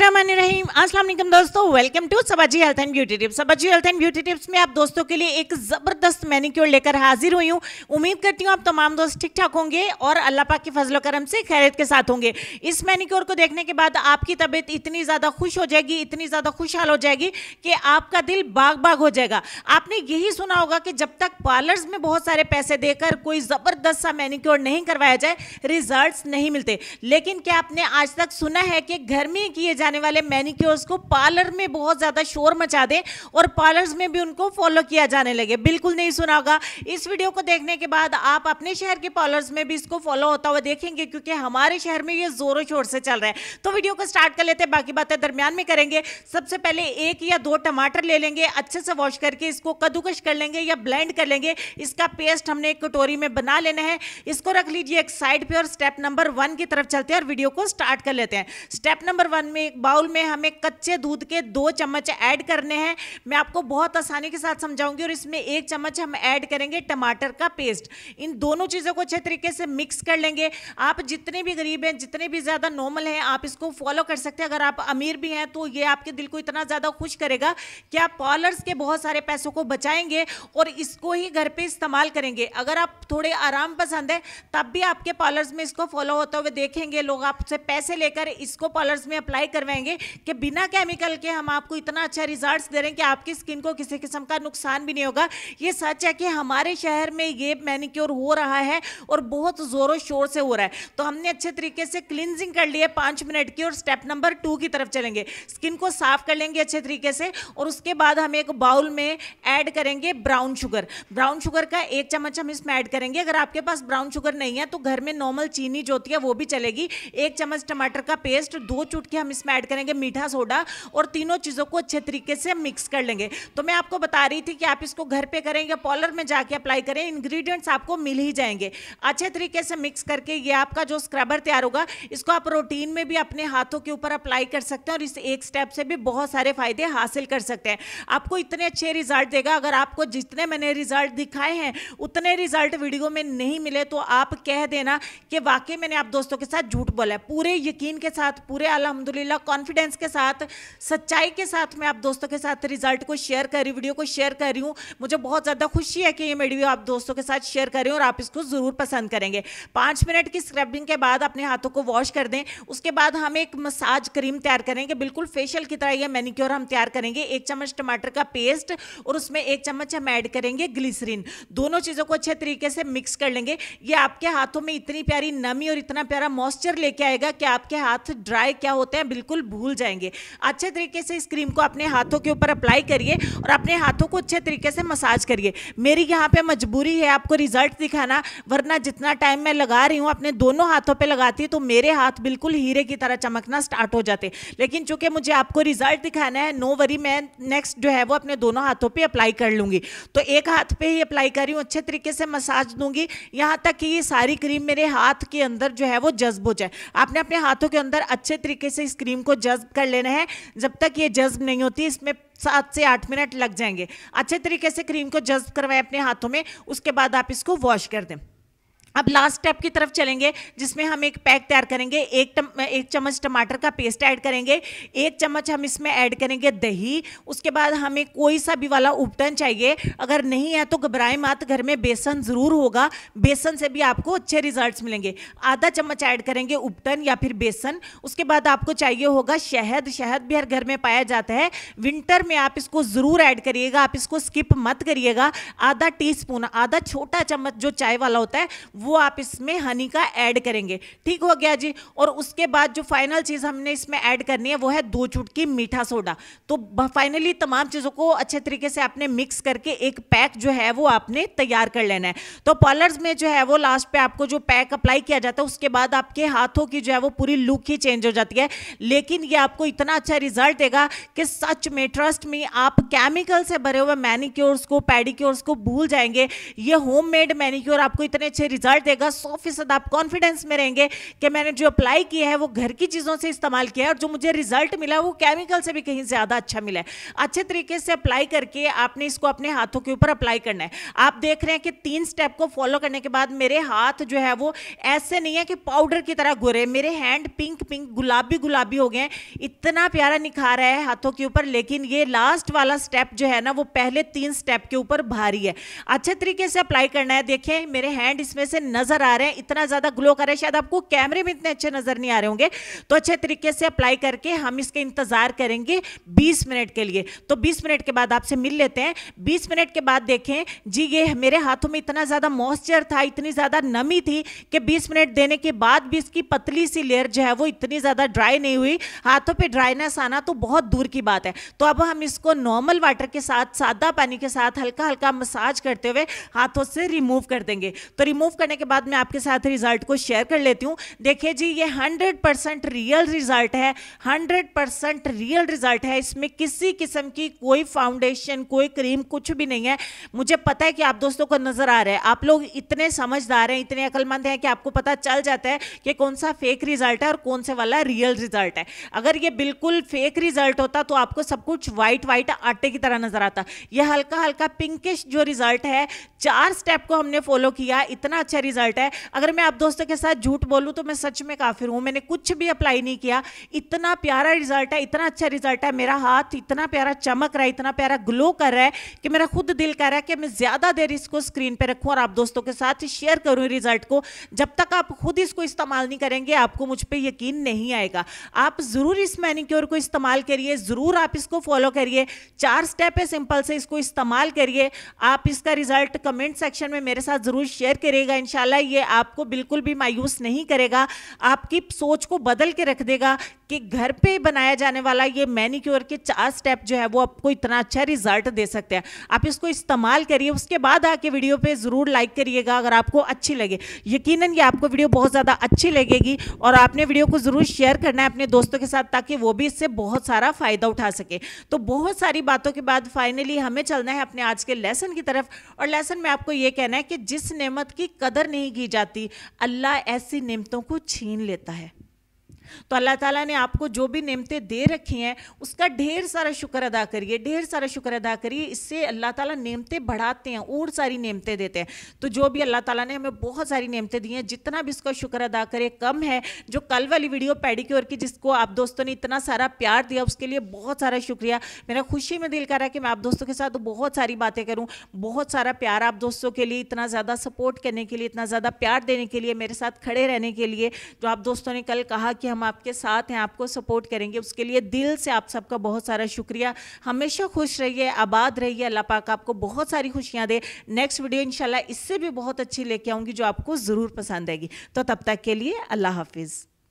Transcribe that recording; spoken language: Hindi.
बिस्मिल्लाहिर्रहमानिर्रहीम। अस्सलाम वालेकुम दोस्तों, वेलकम टू सबाजी हेल्थ एंड ब्यूटी टिप्स। सबाजी हेल्थ एंड ब्यूटी टिप्स में आप दोस्तों के लिए एक ज़बरदस्त मैनिक्योर लेकर हाजिर हुई हूँ। उम्मीद करती हूँ आप तमाम दोस्त ठीक ठाक होंगे और अल्लाह पाक की फजल करम से खैरियत के साथ होंगे। इस मैनिक्योर को देखने के बाद आपकी तबीयत इतनी ज़्यादा खुश हो जाएगी, इतनी ज़्यादा खुशहाल हो जाएगी कि आपका दिल बाग बाग हो जाएगा। आपने यही सुना होगा कि जब तक पार्लर्स में बहुत सारे पैसे देकर कोई ज़बरदस्त सा मैनिक्योर नहीं करवाया जाए, रिजल्ट्स नहीं मिलते। लेकिन क्या आपने आज तक सुना है कि घर में किए जाने वाले मैनिक्योर्स को पार्लर में बहुत ज्यादा शोर मचा दें और पार्लर्स में भी उनको फॉलो किया जाने लगे? बिल्कुल नहीं सुना होगा। इस वीडियो को देखने के बाद आप अपने शहर के पार्लर्स में भी इसको फॉलो होता हुआ देखेंगे, क्योंकि हमारे शहर में ये जोरों शोर से चल रहा है। तो वीडियो को स्टार्ट कर लेते हैं, बाकी बातें दरमियान में करेंगे। सबसे पहले 1 या 2 टमाटर ले लेंगे, अच्छे से वॉश करके इसको कद्दूकश कर लेंगे या ब्लेंड कर लेंगे। इसका पेस्ट हमने एक कटोरी में बना लेना है। इसको रख लीजिए एक साइड पे और स्टेप नंबर 1 की तरफ चलते हैं और वीडियो को स्टार्ट कर लेते हैं। स्टेप नंबर 1 में एक बाउल में हमें कच्चे दूध के 2 चम्मच ऐड करने हैं। मैं आपको बहुत आसानी के साथ समझाऊंगी। और इसमें 1 चम्मच हम ऐड करेंगे टमाटर का पेस्ट। इन दोनों चीज़ों को अच्छे तरीके से मिक्स कर लेंगे। आप जितने भी गरीब हैं, जितने भी ज़्यादा नॉर्मल हैं, आप इसको फॉलो कर सकते हैं। अगर आप अमीर भी हैं तो ये आपके दिल को इतना ज़्यादा खुश करेगा कि आप पार्लर्स के बहुत सारे पैसों को बचाएंगे और इसको ही घर पे इस्तेमाल करेंगे। अगर आप थोड़े आराम पसंद है तब भी आपके पार्लर्स में इसको फॉलो होते हुए देखेंगे। लोग आपसे पैसे लेकर इसको पार्लर्स में अप्लाई करवाएंगे कि बिना केमिकल के हम आपको इतना अच्छा रिजल्ट्स दे रहे हैं कि आपकी स्किन को किसी किस्म का नुकसान भी नहीं होगा। ये सच है कि हमारे शहर में ये मैनिक्योर हो रहा है और बहुत जोरों शोर से हो रहा है। तो हमने अच्छे तरीके से क्लींजिंग कर ली है 5 मिनट की और स्टेप नंबर 2 की तरफ चलेंगे। स्किन को साफ कर लेंगे अच्छे तरीके से और उसके बाद हम एक बाउल में ऐड करेंगे ब्राउन शुगर। ब्राउन शुगर का 1 चम्मच हम इसमें ऐड करेंगे। अगर आपके पास ब्राउन शुगर नहीं है तो घर में नॉर्मल चीनी जो होती है वो भी चलेगी। 1 चम्मच टमाटर का पेस्ट, 2 चुटकी हम इसमें ऐड करेंगे मीठा सोडा और तीनों चीज़ों को अच्छे तरीके से मिक्स कर लेंगे। तो मैं आपको बता रही थी कि आप इसको घर पे करें या पार्लर में जाके अप्लाई करें, इंग्रेडिएंट्स आपको मिल ही जाएंगे। अच्छे तरीके से मिक्स करके ये आपका जो स्क्रबर तैयार होगा, इसको आप रूटीन में भी अपने हाथों के ऊपर अप्लाई कर सकते हैं और इस एक स्टेप से भी बहुत सारे फायदे हासिल कर सकते हैं। आपको इतने अच्छे रिजल्ट देगा। अगर आपको जितने मैंने रिजल्ट दिखाए हैं उतने रिजल्ट वीडियो में नहीं मिले तो आप कह देना कि वाकई मैंने आप दोस्तों के साथ झूठ बोला है। पूरे यकीन के साथ, पूरे अल्हम्दुलिल्लाह कॉन्फिडेंस के साथ, सच्चाई के साथ मैं आप दोस्तों के साथ रिजल्ट को शेयर कर रही हूँ, वीडियो को शेयर कर रही हूँ। मुझे बहुत ज़्यादा खुशी है कि ये वीडियो आप दोस्तों के साथ शेयर करें और आप इसको ज़रूर पसंद करेंगे। 5 मिनट की स्क्रबिंग के बाद अपने हाथों को वॉश कर दें। उसके बाद हम एक मसाज क्रीम तैयार करेंगे, बिल्कुल फेशियल की तरह ये मैनिक्योर हम तैयार करेंगे। 1 चम्मच टमाटर का पेस्ट और उसमें 1 चम्मच हम ऐड करेंगे ग्लिसरीन। दोनों चीज़ों को अच्छे तरीके से मिक्स कर लेंगे। ये आपके हाथों में इतनी प्यारी नमी और इतना प्यारा मॉइस्चर लेके आएगा कि आपके हाथ ड्राई क्या होते हैं बिल्कुल भूल जाएंगे। अच्छे तरीके से इस क्रीम को अपने हाथों के ऊपर अप्लाई करिए और अपने हाथों को अच्छे तरीके से मसाज करिए। मेरी यहाँ पे मजबूरी है आपको रिजल्ट दिखाना, वरना जितना टाइम मैं लगा रही हूँ अपने दोनों हाथों पे लगाती तो मेरे हाथ बिल्कुल हीरे की तरह चमकना स्टार्ट हो जाते। लेकिन चूंकि मुझे आपको रिजल्ट दिखाना है, नो वरी, मैं नेक्स्ट जो है वो अपने दोनों हाथों पे अप्लाई कर लूँगी। तो एक हाथ पे ही अप्लाई कर रही हूँ, अच्छे तरीके से मसाज दूंगी यहाँ तक कि ये सारी क्रीम मेरे हाथ के अंदर जो है वो जज्ब हो जाए। आपने अपने हाथों के अंदर अच्छे तरीके से इस क्रीम को जज्ब कर लेना है। जब तक ये जज्ब नहीं होती, इसमें 7 से 8 मिनट लग जाएंगे। अच्छे तरीके से क्रीम को जज्ब करवाएं अपने हाथों में, उसके बाद आप इसको वॉश कर दें। अब लास्ट स्टेप की तरफ चलेंगे जिसमें हम एक पैक तैयार करेंगे। 1 चम्मच टमाटर का पेस्ट ऐड करेंगे, 1 चम्मच हम इसमें ऐड करेंगे दही। उसके बाद हमें कोई सा भी वाला उपटन चाहिए, अगर नहीं है तो घबराएं मत, घर में बेसन ज़रूर होगा, बेसन से भी आपको अच्छे रिजल्ट्स मिलेंगे। आधा चम्मच ऐड करेंगे उपटन या फिर बेसन। उसके बाद आपको चाहिए होगा शहद। शहद भी हर घर में पाया जाता है, विंटर में आप इसको ज़रूर ऐड करिएगा, आप इसको स्किप मत करिएगा। आधा टीस्पून, आधा छोटा चम्मच जो चाय वाला होता है वो आप इसमें हनी का ऐड करेंगे। ठीक हो गया जी। और उसके बाद जो फाइनल चीज़ हमने इसमें ऐड करनी है वो है 2 चुटकी मीठा सोडा। तो फाइनली तमाम चीज़ों को अच्छे तरीके से आपने मिक्स करके एक पैक जो है वो आपने तैयार कर लेना है। तो पार्लर्स में जो है वो लास्ट पे आपको जो पैक अप्लाई किया जाता है उसके बाद आपके हाथों की जो है वो पूरी लुक ही चेंज हो जाती है। लेकिन ये आपको इतना अच्छा रिजल्ट देगा कि सच में, ट्रस्ट में, आप केमिकल से भरे हुए मैनिक्योर्स को, पेडिक्योर्स को भूल जाएंगे। ये होममेड मैनिक्योर आपको इतने अच्छे रिजल्ट रिजल्ट देगा। 100% आप कॉन्फिडेंस में रहेंगे कि मैंने जो अप्लाई किया है वो घर की चीज़ों से इस्तेमाल किया है और जो मुझे रिजल्ट मिला वो केमिकल से भी कहीं ज़्यादा अच्छा मिला है। अच्छे तरीके से अप्लाई करके आपने इसको अपने हाथों के ऊपर अप्लाई करना है। आप देख रहे हैं कि 3 स्टेप को फॉलो करने के बाद मेरे हाथ जो है वो ऐसे नहीं है कि पाउडर की तरह गोरे, मेरे हैंड पिंक पिंक गुलाबी गुलाबी हो गए हैं। इतना प्यारा निखार है हाथों के ऊपर, लेकिन ये लास्ट वाला स्टेप जो है ना वो पहले 3 स्टेप के ऊपर भारी है। अच्छे तरीके से अप्लाई करना है। देखें मेरे हैंड इसमें से नजर आ रहे हैं, इतना ज्यादा ग्लो कर रहा है, शायद आपको कैमरे में इतने अच्छे नजर नहीं आ रहे होंगे। तो अच्छे तरीके से अप्लाई करके हम इसके इंतजार करेंगे 20 मिनट के लिए। तो 20 मिनट के बाद आपसे मिल लेते हैं। 20 मिनट के बाद देखें जी, ये मेरे हाथों में इतना ज्यादा मॉइस्चर था, इतनी ज्यादा नमी थी कि 20 मिनट देने के बाद भी इसकी पतली सी लेयर जो है वो इतनी ज्यादा ड्राई नहीं हुई। हाथों पे ड्राइनेस आना तो बहुत दूर की बात है। तो अब हम इसको नॉर्मल वाटर के साथ, सादा पानी के साथ हल्का हल्का मसाज करते हुए हाथों से रिमूव कर देंगे। तो रिमूव करने के बाद मैं आपके साथ रिजल्ट को शेयर कर लेती हूं। देखिए जी, ये 100% रियल रिजल्ट है, 100% रियल रिजल्ट है। इसमें किसी किस्म की कोई फाउंडेशन, कोई क्रीम, कुछ भी नहीं है। मुझे पता है कि आप दोस्तों को नजर आ रहा है, आप लोग इतने समझदार हैं, इतने अक्लमंद हैं कि आपको पता चल जाता है कि कौन सा फेक रिजल्ट है और कौन से वाला रियल रिजल्ट है। अगर ये बिल्कुल फेक रिजल्ट होता तो आपको सब कुछ व्हाइट व्हाइट आटे की तरह नजर आता। यह हल्का हल्का पिंकिश जो रिजल्ट है, 4 स्टेप को हमने फॉलो किया, इतना अच्छा रिजल्ट है। अगर मैं आप दोस्तों के साथ झूठ बोलूं तो मैं सच में काफिर हूं। मैंने कुछ भी अप्लाई नहीं किया, इतना प्यारा रिजल्ट है, इतना अच्छा रिजल्ट है। मेरा हाथ इतना प्यारा चमक रहा है, इतना प्यारा ग्लो कर रहा है कि मेरा खुद दिल कर रहा है कि मैं ज्यादा देर इसको स्क्रीन पे रखूं और आप दोस्तों के साथ शेयर करूं रिजल्ट को। जब तक आप खुद इसको इस्तेमाल नहीं करेंगे आपको मुझ पे यकीन नहीं आएगा। आप जरूर इस मैनिक्योर को इस्तेमाल करिए, जरूर आप इसको फॉलो करिए। 4 स्टेप है सिंपल से, इसको इस्तेमाल करिए। आप इसका रिजल्ट कमेंट सेक्शन में मेरे साथ जरूर शेयर करिएगा। इंशाल्लाह ये आपको बिल्कुल भी मायूस नहीं करेगा, आपकी सोच को बदल के रख देगा कि घर पे बनाया जाने वाला ये मैनिक्योर के 4 स्टेप जो है वो आपको इतना अच्छा रिजल्ट दे सकते हैं। आप इसको इस्तेमाल करिए, उसके बाद आके वीडियो पे जरूर लाइक करिएगा अगर आपको अच्छी लगे। यकीनन ये आपको वीडियो बहुत ज़्यादा अच्छी लगेगी और आपने वीडियो को जरूर शेयर करना है अपने दोस्तों के साथ ताकि वो भी इससे बहुत सारा फायदा उठा सके। तो बहुत सारी बातों के बाद फाइनली हमें चलना है अपने आज के लेसन की तरफ। और लेसन में आपको ये कहना है कि जिस नेमत की कदर नहीं की जाती, अल्लाह ऐसी नेमतों को छीन लेता है। तो अल्लाह ताला ने आपको जो भी नेमतें दे रखी हैं उसका ढेर सारा शुक्र अदा करिए, ढेर सारा शुक्र अदा करिए। इससे अल्लाह ताला नेमतें बढ़ाते हैं और सारी नेमतें देते हैं। तो जो भी अल्लाह ताला ने हमें बहुत सारी नेमतें दी हैं, जितना भी इसका शुक्र अदा करे कम है। जो कल वाली वीडियो पेडिक्योर की जिसको आप दोस्तों ने इतना सारा प्यार दिया उसके लिए बहुत सारा शुक्रिया। मेरा खुशी में दिल कर रहा है कि मैं आप दोस्तों के साथ बहुत सारी बातें करूँ। बहुत सारा प्यार आप दोस्तों के लिए, इतना ज़्यादा सपोर्ट करने के लिए, इतना ज़्यादा प्यार देने के लिए, मेरे साथ खड़े रहने के लिए। जो आप दोस्तों ने कल कहा कि हम आपके साथ हैं, आपको सपोर्ट करेंगे, उसके लिए दिल से आप सबका बहुत सारा शुक्रिया। हमेशा खुश रहिए, आबाद रहिए, अल्लाह पाक आपको बहुत सारी खुशियां दे। नेक्स्ट वीडियो इंशाल्लाह इससे भी बहुत अच्छी लेके आऊंगी जो आपको ज़रूर पसंद आएगी। तो तब तक के लिए अल्लाह हाफिज़।